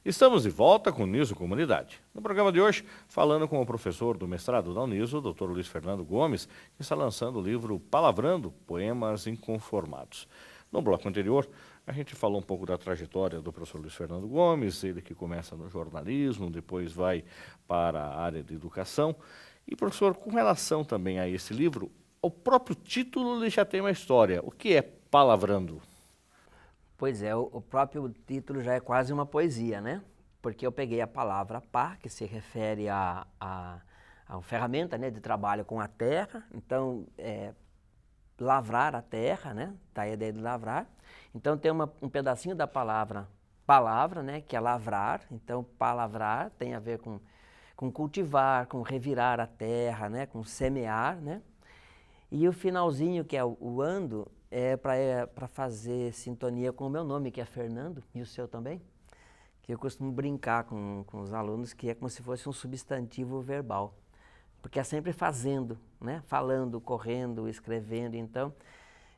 Estamos de volta com Uniso Comunidade. No programa de hoje, falando com o professor do mestrado da Uniso, Dr. Luiz Fernando Gomes, que está lançando o livro Palavrando, Poemas Inconformados. No bloco anterior, a gente falou um pouco da trajetória do professor Luiz Fernando Gomes, ele que começa no jornalismo, depois vai para a área de educação. E, professor, com relação também a esse livro, o próprio título ele já tem uma história. O que é Palavrando? Pois é, o próprio título já é quase uma poesia, né? Porque eu peguei a palavra pá, que se refere a uma ferramenta, né, de trabalho com a terra, então, lavrar a terra, né? Daí a ideia de lavrar. Então tem um pedacinho da palavra, né, que é lavrar, então palavrar tem a ver com cultivar, com revirar a terra, né, com semear, né? E o finalzinho, que é o ando, é para fazer sintonia com o meu nome, que é Fernando, e o seu também, que eu costumo brincar com os alunos, que é como se fosse um substantivo verbal, porque é sempre fazendo, né? Falando, correndo, escrevendo, então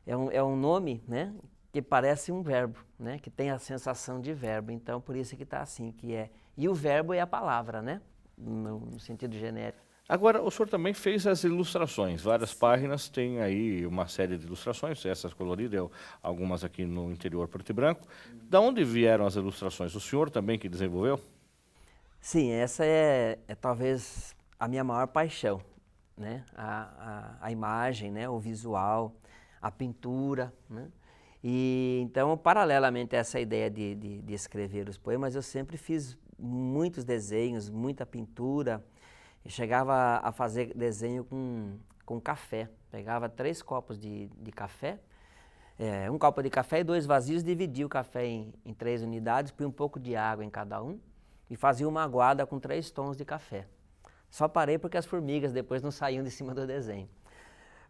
é um nome, né, que parece um verbo, né, que tem a sensação de verbo, então por isso que está assim, e o verbo é a palavra, né, no sentido genérico. Agora, o senhor também fez as ilustrações, várias páginas, tem aí uma série de ilustrações, essas coloridas, algumas aqui no interior preto e branco. Da onde vieram as ilustrações? O senhor também que desenvolveu? Sim, essa é talvez a minha maior paixão, né? A imagem, né? O visual, a pintura, né? E então, paralelamente a essa ideia de escrever os poemas, eu sempre fiz muitos desenhos, muita pintura. Eu chegava a fazer desenho com café. Pegava 3 copos de café, um copo de café e 2 vazios, dividia o café em 3 unidades, põe um pouco de água em cada um e fazia uma aguada com 3 tons de café. Só parei porque as formigas depois não saíam de cima do desenho.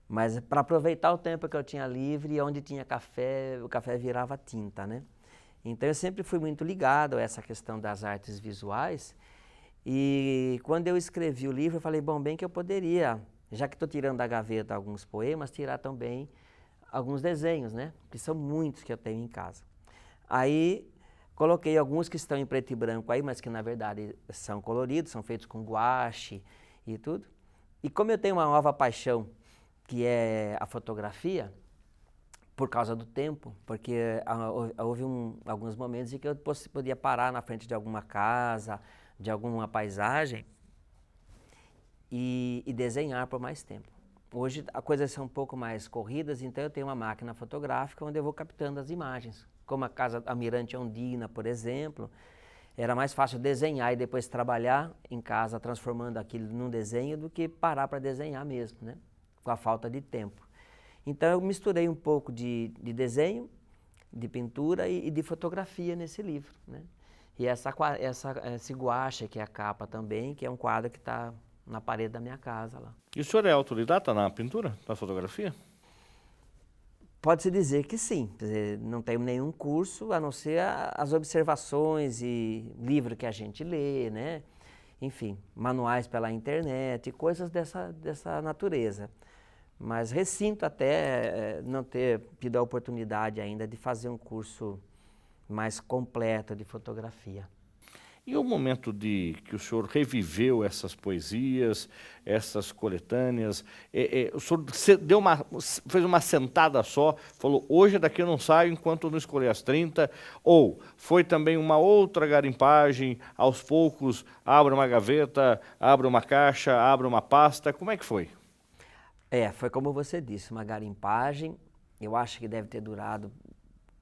Mas para aproveitar o tempo que eu tinha livre, onde tinha café, o café virava tinta, né? Então eu sempre fui muito ligado a essa questão das artes visuais. E quando eu escrevi o livro, eu falei, bom, bem que eu poderia, já que estou tirando da gaveta alguns poemas, tirar também alguns desenhos, né? Que são muitos que eu tenho em casa. Aí coloquei alguns que estão em preto e branco aí, mas que na verdade são coloridos, são feitos com guache e tudo. E como eu tenho uma nova paixão, que é a fotografia, por causa do tempo, porque houve alguns momentos em que eu podia parar na frente de alguma casa, de alguma paisagem e desenhar por mais tempo. Hoje as coisas são um pouco mais corridas, então eu tenho uma máquina fotográfica onde eu vou captando as imagens. Como a casa Almirante Ondina, por exemplo, era mais fácil desenhar e depois trabalhar em casa transformando aquilo num desenho do que parar para desenhar mesmo, né? Com a falta de tempo. Então eu misturei um pouco de desenho, de pintura e de fotografia nesse livro, né? E esse guache, que é a capa também, que é um quadro que está na parede da minha casa lá. E o senhor é autodidata na pintura, na fotografia? Pode-se dizer que sim, quer dizer, não tenho nenhum curso, a não ser as observações e livro que a gente lê, né? Enfim, manuais pela internet, coisas dessa natureza. Mas ressinto até não ter tido a oportunidade ainda de fazer um curso mais completo de fotografia. E o momento que o senhor reviveu essas poesias, essas coletâneas, o senhor fez uma sentada só, falou, hoje daqui eu não saio enquanto eu não escolher as 30, ou foi também uma outra garimpagem, aos poucos, abre uma gaveta, abre uma caixa, abre uma pasta, como é que foi? Foi como você disse, uma garimpagem, eu acho que deve ter durado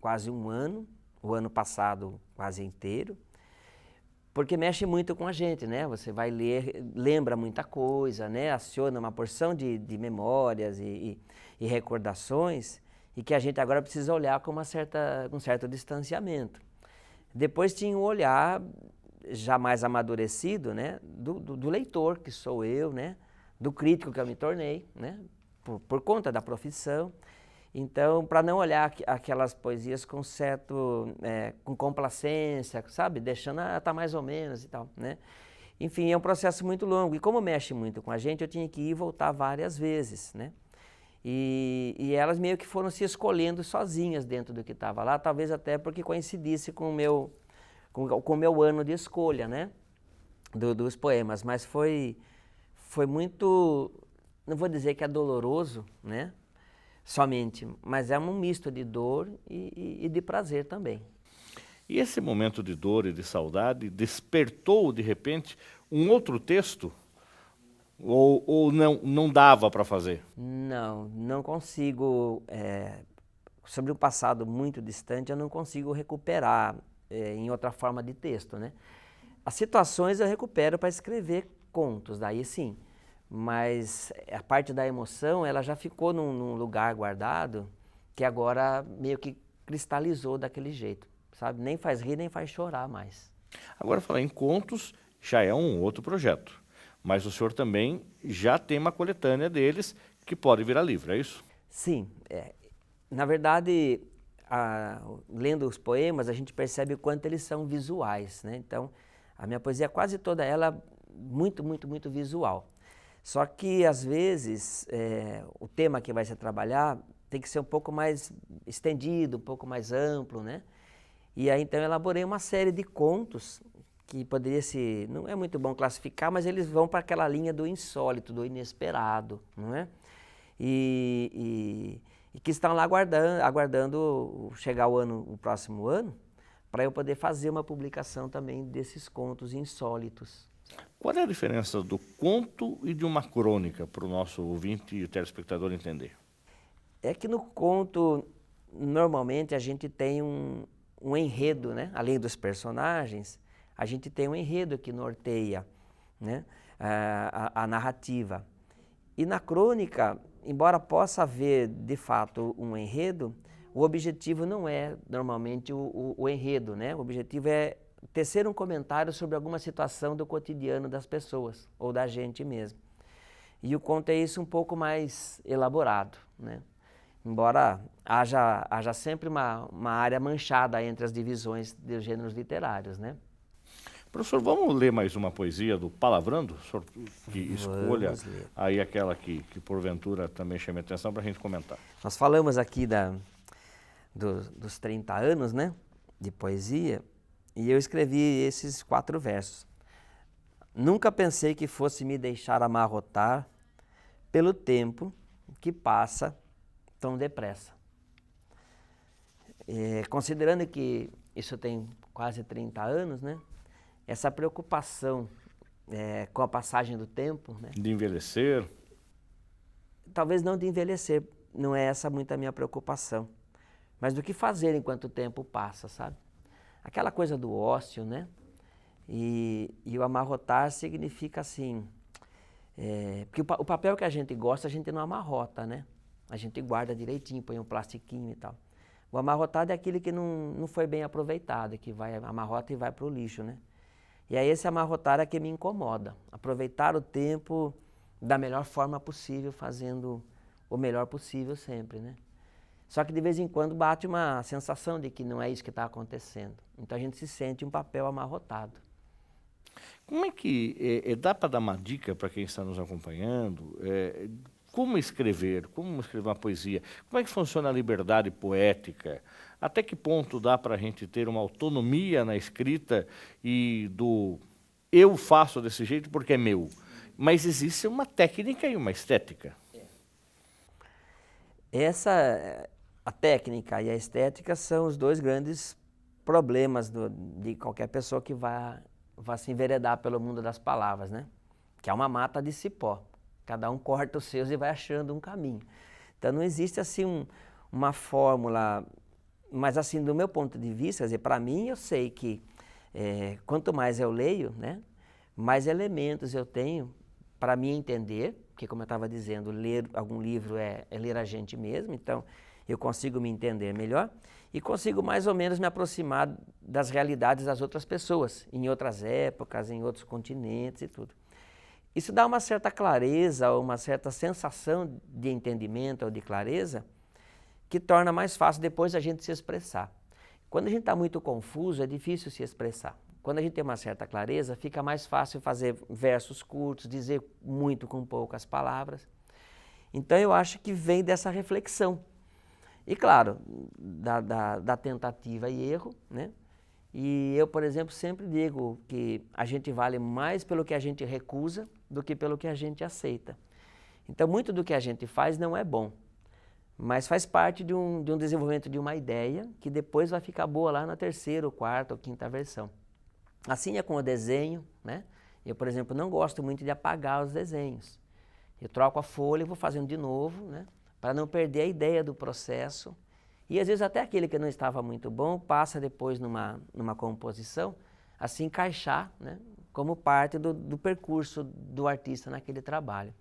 quase um ano, o ano passado quase inteiro, porque mexe muito com a gente, né? Você vai ler, lembra muita coisa, né? Aciona uma porção de memórias e recordações e que a gente agora precisa olhar com um certo distanciamento. Depois tinha um olhar já mais amadurecido, né? Do leitor, que sou eu, né? Do crítico que eu me tornei, né? Por conta da profissão. Então, para não olhar aquelas poesias com com complacência, sabe? Deixando, tá mais ou menos e tal, né? Enfim, é um processo muito longo. E como mexe muito com a gente, eu tinha que ir e voltar várias vezes, né? E elas meio que foram se escolhendo sozinhas dentro do que estava lá, talvez até porque coincidisse com com o meu ano de escolha, né? Dos poemas, mas foi muito, não vou dizer que é doloroso, né? Somente, mas é um misto de dor e de prazer também. E esse momento de dor e de saudade despertou, de repente, um outro texto? Ou não dava para fazer? Não consigo, sobre um passado muito distante, eu não consigo recuperar em outra forma de texto, né? As situações eu recupero para escrever contos, daí sim, mas a parte da emoção, ela já ficou num lugar guardado, que agora meio que cristalizou daquele jeito, sabe? Nem faz rir, nem faz chorar mais. Agora, falar em contos já é um outro projeto, mas o senhor também já tem uma coletânea deles que pode virar livro, é isso? Sim, na verdade, lendo os poemas, a gente percebe o quanto eles são visuais, né? Então, a minha poesia, quase toda ela, muito visual. Só que, às vezes, o tema que vai se trabalhar tem que ser um pouco mais estendido, um pouco mais amplo, né? E aí, então, eu elaborei uma série de contos que poderia se... Não é muito bom classificar, mas eles vão para aquela linha do insólito, do inesperado, não é? E que estão lá aguardando chegar o próximo ano, para eu poder fazer uma publicação também desses contos insólitos. Qual é a diferença do conto e de uma crônica para o nosso ouvinte e telespectador entender? É que no conto, normalmente, a gente tem um enredo, né? Além dos personagens, a gente tem um enredo que norteia, né? a narrativa. E na crônica, embora possa haver, de fato, um enredo, o objetivo não é, normalmente, o enredo, né? O objetivo é tecer um comentário sobre alguma situação do cotidiano das pessoas, ou da gente mesmo. E o conto é isso um pouco mais elaborado, né? Embora haja sempre uma área manchada entre as divisões dos gêneros literários, né? Professor, vamos ler mais uma poesia do Palavrando? O senhor que escolha aí aquela que porventura também chame a atenção para a gente comentar. Nós falamos aqui dos 30 anos, né, de poesia, e eu escrevi esses 4 versos. Nunca pensei que fosse me deixar amarrotar pelo tempo que passa tão depressa. Considerando que isso tem quase 30 anos, né, essa preocupação com a passagem do tempo, né? De envelhecer? Talvez não de envelhecer, não é essa muito a minha preocupação, mas do que fazer enquanto o tempo passa, sabe? Aquela coisa do ócio, né? E o amarrotar significa assim, porque o papel que a gente gosta, a gente não amarrota, né? A gente guarda direitinho, põe um plastiquinho e tal. O amarrotado é aquele que não foi bem aproveitado, que amarrota e vai para o lixo, né? E aí esse amarrotar é que me incomoda. Aproveitar o tempo da melhor forma possível, fazendo o melhor possível sempre, né? Só que de vez em quando bate uma sensação de que não é isso que está acontecendo. Então a gente se sente um papel amarrotado. Como é que dá para dar uma dica para quem está nos acompanhando? Como escrever uma poesia? Como é que funciona a liberdade poética? Até que ponto dá para a gente ter uma autonomia na escrita e do eu faço desse jeito porque é meu? Mas existe uma técnica e uma estética. A técnica e a estética são os 2 grandes problemas de qualquer pessoa que vá se enveredar pelo mundo das palavras, né? Que é uma mata de cipó. Cada um corta os seus e vai achando um caminho. Então não existe assim uma fórmula, mas assim do meu ponto de vista, quer dizer, para mim eu sei que quanto mais eu leio, né, mais elementos eu tenho para me entender, porque como eu estava dizendo, ler algum livro é ler a gente mesmo, então eu consigo me entender melhor e consigo mais ou menos me aproximar das realidades das outras pessoas, em outras épocas, em outros continentes e tudo. Isso dá uma certa clareza, uma certa sensação de entendimento ou de clareza, que torna mais fácil depois a gente se expressar. Quando a gente está muito confuso, é difícil se expressar. Quando a gente tem uma certa clareza, fica mais fácil fazer versos curtos, dizer muito com poucas palavras. Então eu acho que vem dessa reflexão. E claro, da tentativa e erro, né? E eu, por exemplo, sempre digo que a gente vale mais pelo que a gente recusa do que pelo que a gente aceita. Então, muito do que a gente faz não é bom, mas faz parte de um desenvolvimento de uma ideia que depois vai ficar boa lá na terceira, ou quarta, ou quinta versão. Assim é com o desenho, né? Eu, por exemplo, não gosto muito de apagar os desenhos. Eu troco a folha e vou fazendo de novo, né? Para não perder a ideia do processo. E às vezes até aquele que não estava muito bom passa depois numa composição a se encaixar, né? Como parte do percurso do artista naquele trabalho.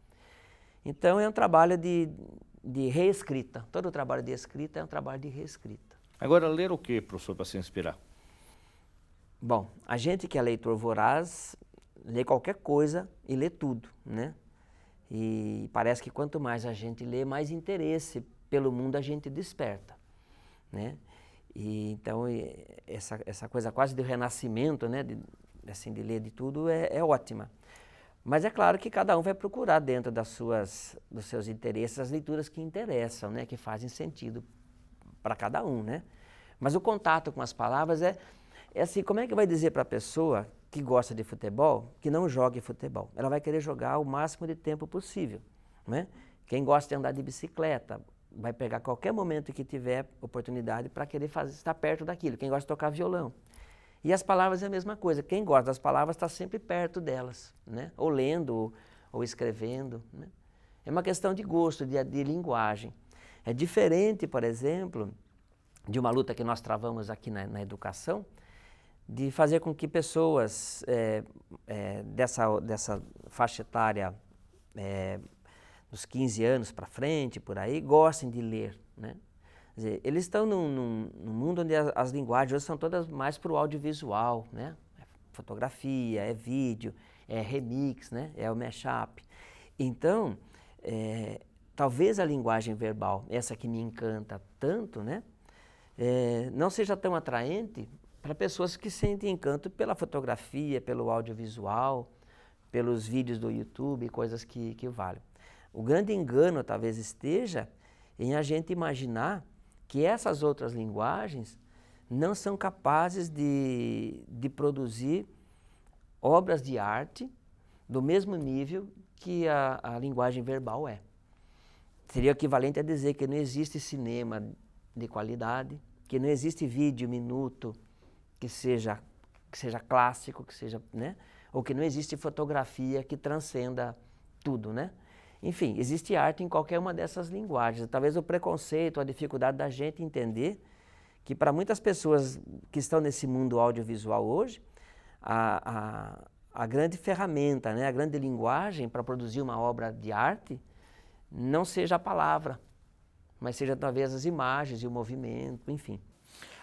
Então é um trabalho de reescrita. Todo trabalho de escrita é um trabalho de reescrita. Agora, ler o que, professor, para se inspirar? Bom, a gente que é leitor voraz lê qualquer coisa e lê tudo, né? E parece que quanto mais a gente lê, mais interesse pelo mundo a gente desperta, né? E então essa coisa quase do renascimento, né? De ler de tudo é ótima. Mas é claro que cada um vai procurar dentro dos seus interesses as leituras que interessam, né? Que fazem sentido para cada um, né? Mas o contato com as palavras é assim, como é que vai dizer para a pessoa que gosta de futebol que não jogue futebol? Ela vai querer jogar o máximo de tempo possível, né? Quem gosta de andar de bicicleta vai pegar qualquer momento que tiver oportunidade para querer estar perto daquilo. Quem gosta de tocar violão. E as palavras é a mesma coisa. Quem gosta das palavras está sempre perto delas, né? Ou lendo, ou escrevendo, né? É uma questão de gosto, de linguagem. É diferente, por exemplo, de uma luta que nós travamos aqui na educação, de fazer com que pessoas dessa faixa etária, dos 15 anos para frente, por aí, gostem de ler, né? Quer dizer, eles estão num mundo onde as linguagens hoje são todas mais para o audiovisual, né? É fotografia, é vídeo, é remix, né? É o mashup. Então, talvez a linguagem verbal, essa que me encanta tanto, né? Não seja tão atraente para pessoas que sentem encanto pela fotografia, pelo audiovisual, pelos vídeos do YouTube, coisas que valem. O grande engano talvez esteja em a gente imaginar que essas outras linguagens não são capazes de produzir obras de arte do mesmo nível que a linguagem verbal é. Seria equivalente a dizer que não existe cinema de qualidade, que não existe vídeo minuto que seja clássico, que seja, né? Ou que não existe fotografia que transcenda tudo, né? Enfim, existe arte em qualquer uma dessas linguagens. Talvez o preconceito, a dificuldade da gente entender que para muitas pessoas que estão nesse mundo audiovisual hoje, a grande ferramenta, né, a grande linguagem para produzir uma obra de arte não seja a palavra, mas seja talvez as imagens e o movimento, enfim.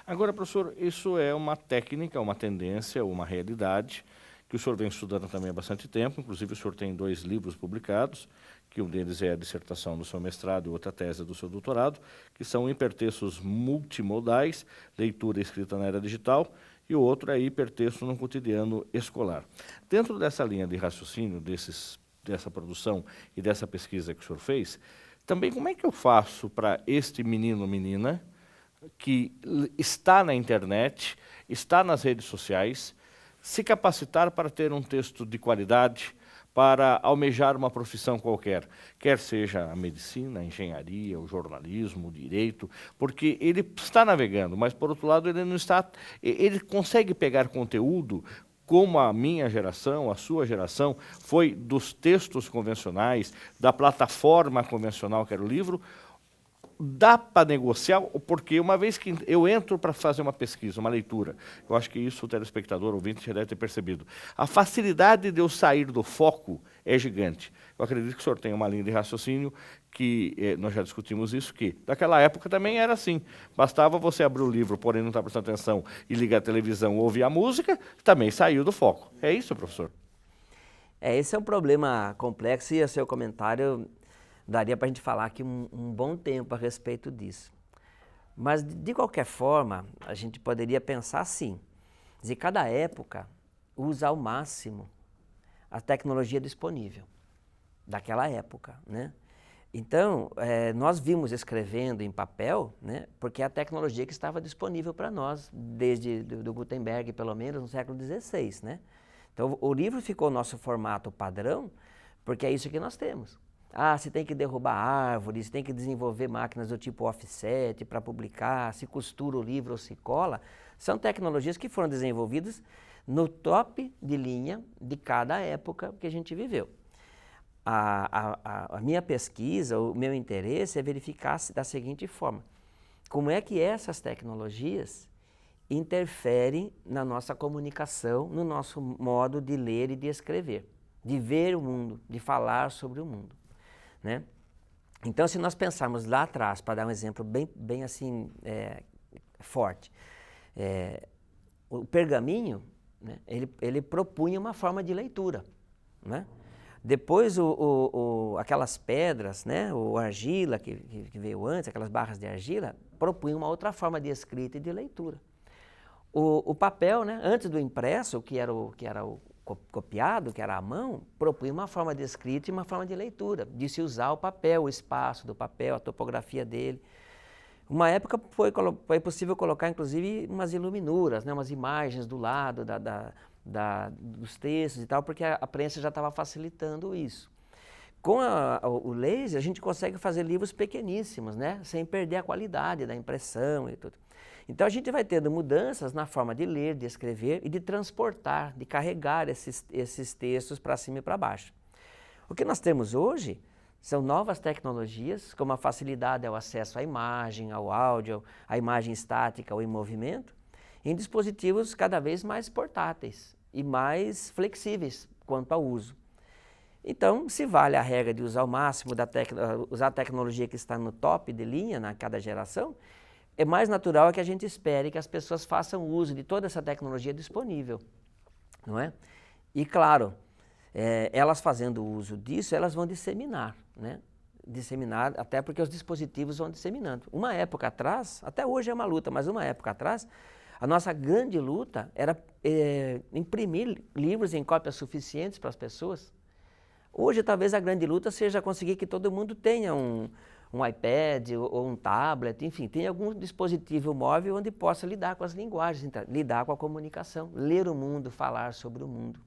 Agora, professor, isso é uma técnica, uma tendência, uma realidade que o senhor vem estudando também há bastante tempo. Inclusive, o senhor tem 2 livros publicados, que um deles é a dissertação do seu mestrado e outra tese do seu doutorado, que são Hipertextos Multimodais, Leitura e Escrita na Era Digital, e o outro é Hipertexto no Cotidiano Escolar. Dentro dessa linha de raciocínio, dessa produção e dessa pesquisa que o senhor fez, também como é que eu faço para este menino ou menina que está na internet, está nas redes sociais, se capacitar para ter um texto de qualidade, para almejar uma profissão qualquer, quer seja a medicina, a engenharia, o jornalismo, o direito, porque ele está navegando, mas, por outro lado, ele não está, ele consegue pegar conteúdo como a minha geração, a sua geração, foi dos textos convencionais, da plataforma convencional que era o livro. Dá para negociar, porque uma vez que eu entro para fazer uma pesquisa, uma leitura, eu acho que isso o telespectador, o ouvinte, já deve ter percebido. A facilidade de eu sair do foco é gigante. Eu acredito que o senhor tem uma linha de raciocínio que, nós já discutimos isso, que daquela época também era assim. Bastava você abrir o livro, porém não estar prestando atenção, e ligar a televisão ou ouvir a música, também saiu do foco. É isso, professor? Esse é um problema complexo e o seu comentário daria para a gente falar aqui um bom tempo a respeito disso. Mas, de qualquer forma, a gente poderia pensar assim, de cada época usa ao máximo a tecnologia disponível daquela época, né? Então, nós vimos escrevendo em papel, né, porque é a tecnologia que estava disponível para nós, desde do Gutenberg, pelo menos, no século XVI, né? Então, o livro ficou nosso formato padrão, porque é isso que nós temos. Ah, se tem que derrubar árvores, se tem que desenvolver máquinas do tipo offset para publicar, se costura o livro ou se cola, são tecnologias que foram desenvolvidas no top de linha de cada época que a gente viveu. A minha pesquisa, o meu interesse é verificar da seguinte forma: como é que essas tecnologias interferem na nossa comunicação, no nosso modo de ler e de escrever, de ver o mundo, de falar sobre o mundo, né? Então, se nós pensarmos lá atrás, para dar um exemplo bem assim, forte, o pergaminho, né, ele propunha uma forma de leitura, né? Depois, aquelas pedras, né, o argila que veio antes, aquelas barras de argila, propunham uma outra forma de escrita e de leitura. O papel, né, antes do impresso, que era o copiado, que era à mão, propunha uma forma de escrita e uma forma de leitura, de se usar o papel, o espaço do papel, a topografia dele. Uma época foi possível colocar, inclusive, umas iluminuras, né, umas imagens do lado dos textos e tal, porque a prensa já estava facilitando isso. Com o laser, a gente consegue fazer livros pequeníssimos, né, sem perder a qualidade da impressão e tudo. Então, a gente vai tendo mudanças na forma de ler, de escrever e de transportar, de carregar esses textos para cima e para baixo. O que nós temos hoje são novas tecnologias, como a facilidade ao acesso à imagem, ao áudio, à imagem estática ou em movimento, em dispositivos cada vez mais portáteis e mais flexíveis quanto ao uso. Então, se vale a regra de usar o máximo usar a tecnologia que está no top de linha na cada geração, é mais natural que a gente espere que as pessoas façam uso de toda essa tecnologia disponível, não é? E claro, elas fazendo uso disso, elas vão disseminar, né? Disseminar, até porque os dispositivos vão disseminando. Uma época atrás, até hoje é uma luta, mas uma época atrás, a nossa grande luta era imprimir livros em cópias suficientes para as pessoas. Hoje, talvez a grande luta seja conseguir que todo mundo tenha um iPad ou um tablet, enfim, tenha algum dispositivo móvel onde possa lidar com as linguagens, lidar com a comunicação, ler o mundo, falar sobre o mundo.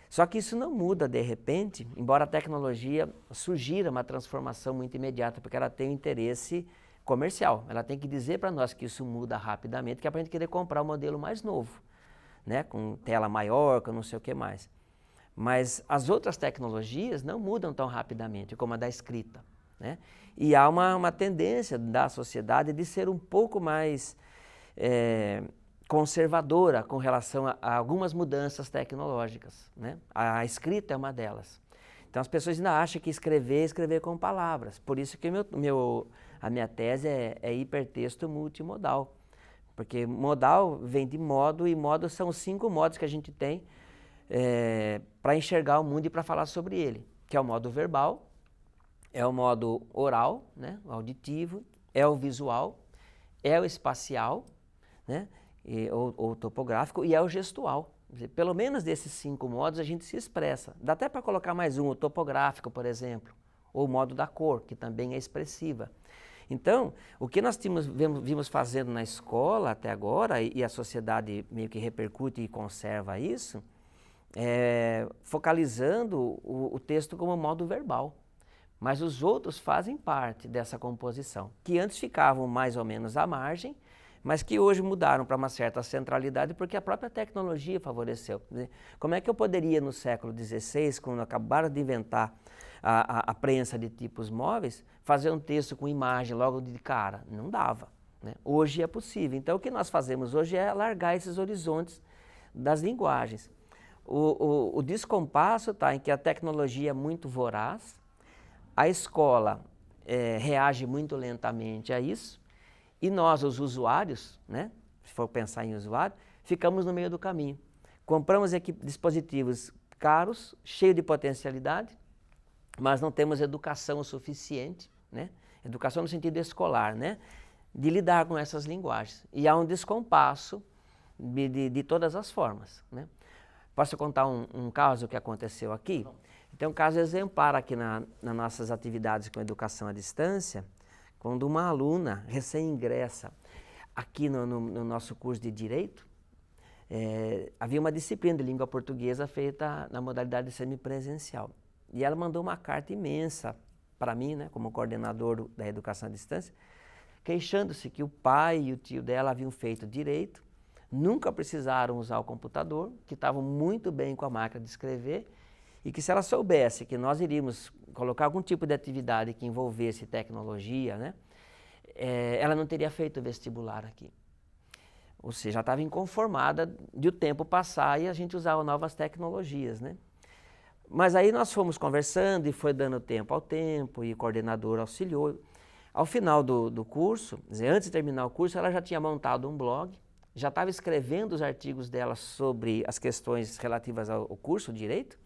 Só que isso não muda de repente, embora a tecnologia sugira uma transformação muito imediata, porque ela tem um interesse comercial. Ela tem que dizer para nós que isso muda rapidamente, que é para a gente querer comprar um modelo mais novo, né? Com tela maior, com não sei o que mais. Mas as outras tecnologias não mudam tão rapidamente como a da escrita, né? E há uma tendência da sociedade de ser um pouco mais conservadora com relação a algumas mudanças tecnológicas, né? A escrita é uma delas. Então as pessoas ainda acham que escrever com palavras. Por isso que a minha tese é hipertexto multimodal. Porque modal vem de modo, e modo são os 5 modos que a gente tem para enxergar o mundo e para falar sobre ele. Que é o modo verbal, é o modo oral, né, o auditivo, é o visual, é o espacial, né, ou topográfico, e é o gestual. Quer dizer, pelo menos desses 5 modos a gente se expressa. Dá até para colocar mais um, o topográfico, por exemplo, ou o modo da cor, que também é expressiva. Então, o que nós vimos fazendo na escola até agora, e a sociedade meio que repercute e conserva isso, focalizando o texto como modo verbal. Mas os outros fazem parte dessa composição, que antes ficavam mais ou menos à margem, mas que hoje mudaram para uma certa centralidade porque a própria tecnologia favoreceu. Como é que eu poderia, no século XVI, quando acabaram de inventar a prensa de tipos móveis, fazer um texto com imagem logo de cara? Não dava, né? Hoje é possível. Então, o que nós fazemos hoje é alargar esses horizontes das linguagens. O descompasso está em que a tecnologia é muito voraz, a escola reage muito lentamente a isso, e nós, os usuários, né, se for pensar em usuário, ficamos no meio do caminho. Compramos dispositivos caros, cheios de potencialidade, mas não temos educação suficiente, né, educação no sentido escolar, né, de lidar com essas linguagens. E há um descompasso de todas as formas, né. Posso contar um caso que aconteceu aqui? Tem um caso exemplar aqui nas nossas atividades com educação à distância, quando uma aluna recém-ingressa aqui no nosso curso de Direito, havia uma disciplina de língua portuguesa feita na modalidade semipresencial. E ela mandou uma carta imensa para mim, né, como coordenador da educação à distância, queixando-se que o pai e o tio dela haviam feito Direito, nunca precisaram usar o computador, que estavam muito bem com a máquina de escrever, e que se ela soubesse que nós iríamos colocar algum tipo de atividade que envolvesse tecnologia, né, ela não teria feito o vestibular aqui. Ou seja, ela estava inconformada de o tempo passar e a gente usava novas tecnologias, né? Mas aí nós fomos conversando e foi dando tempo ao tempo e o coordenador auxiliou. Ao final do curso, quer dizer, antes de terminar o curso, ela já tinha montado um blog, já estava escrevendo os artigos dela sobre as questões relativas ao curso Direito,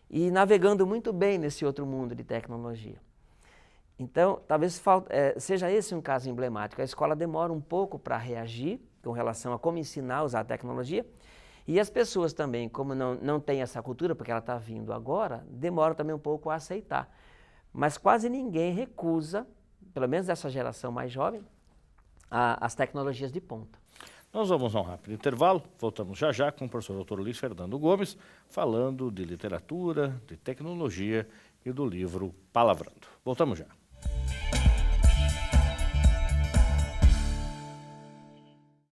e navegando muito bem nesse outro mundo de tecnologia. Então, talvez seja esse um caso emblemático. A escola demora um pouco para reagir com relação a como ensinar a usar a tecnologia, e as pessoas também, como não têm essa cultura, porque ela está vindo agora, demoram também um pouco a aceitar. Mas quase ninguém recusa, pelo menos dessa geração mais jovem, as tecnologias de ponta. Nós vamos a um rápido intervalo, voltamos já já com o professor Dr. Luiz Fernando Gomes, falando de literatura, de tecnologia e do livro Palavrando. Voltamos já.